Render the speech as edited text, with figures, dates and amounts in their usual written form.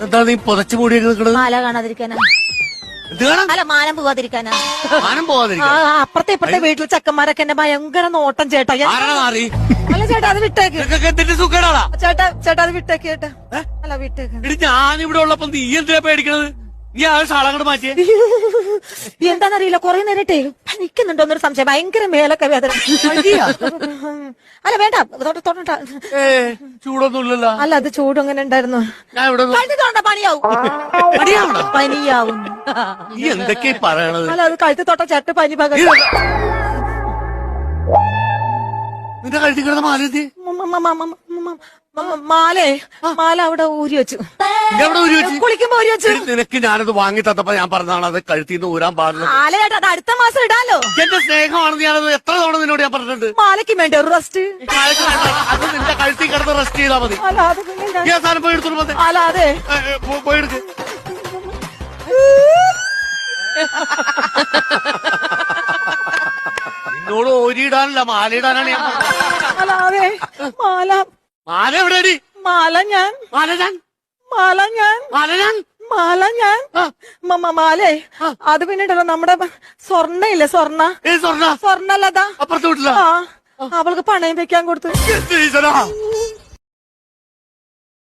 എന്താ നീ പുതച്ചു മൂടിയൊക്കെ നിൽക്കണത്? മാല കാണാതിരിക്കാനാ. എന്ത് കാണാൻ? അല്ല, മാനം പോവാതിരിക്കാനാ. മാനം പോവാതിരിക്കാൻ. അപ്പുറത്തെ ഇപ്പുറത്തെ വീട്ടിലെ ചെക്കന്മാരൊക്കെ എന്നെ ഭയങ്കര നോട്ടം ചേട്ടാ. ആരാ മാറി? അല്ല ചേട്ടാ, അത് വിട്ടേക്ക്. നിനക്കൊക്കെ എന്തിന്റെ സുഖേടാ? ചേട്ടാ അത് വിട്ടേക്ക് ചേട്ടാ. അല്ല വിട്ടേക്ക്. ഇടി ഞാനിവിടെ ഉള്ളപ്പോ നീ എന്തിനാ പേടിക്കണത്? നീ ആ ഷാളങ്ങോട്ട് മാറ്റിയേ. എന്താന്നറിയില്ല, കൊറേ നേരിട്ടേ നിക്കുന്നുണ്ടോന്നൊരു സംശയം. ഭയങ്കര മേലൊക്കെ വേദന. അല്ല വേണ്ട, തൊടണ്ട. ചൂടൊന്നുമില്ലല്ലോ. അല്ല, അത് ചൂട് അങ്ങനെ ഉണ്ടായിരുന്നു. ഞാൻ ഇവിടെ പണിയാവും. പനിയാവും. നീ എന്തൊക്കെയാ പറയണത്? അല്ല, അത് കഴുത്ത് തൊട്ട ചേട്ട പനി പകരം. നിന്റെ കഴുത്തി കിടന്ന മാല എന്തി? മാല അവിടെ ഊരി വെച്ചു. കുളിക്കുമ്പോ ഊരി വെച്ചു. നിനക്ക് ഞാനത് വാങ്ങി തന്നപ്പോ ഞാൻ പറഞ്ഞതാണ് അത് കഴുത്തിന്ന് ഊരാൻ പാടില്ല. മാല ചേട്ടാ, അത് അടുത്ത മാസം ഇടാലോ. എന്റെ സ്നേഹമാണെന്ന് ഞാനത് എത്ര തവണ നിന്നോട് ഞാൻ പറഞ്ഞിട്ടുണ്ട്. മാലയ്ക്ക് വേണ്ട ഒരു റെസ്റ്റ്. അത് നിന്റെ കഴുത്തി കിടന്ന് റെസ്റ്റ് ചെയ്താൽ മതി. അല്ല, അത് ഈ സാധനം പോയി എടുത്തോളൂ. അല്ല, അതെ പോയി എടുക്ക്. നിന്നോട് ഓരിയിടാനല്ല മാലയിടാനാണ് ഞാൻ പറഞ്ഞത്. അല്ല, അതെ മാല. മാല എവിടെയാടി? മാല ഞാൻ മാലേ അത് പിന്നെ ഉണ്ടല്ലോ നമ്മുടെ സ്വർണ്ണ ഇല്ലേ, സ്വർണ്ണല്ലതാ അപ്പുറത്ത് വിട്ടില്ല. അവൾക്ക് പണയം വെക്കാൻ കൊടുത്തു.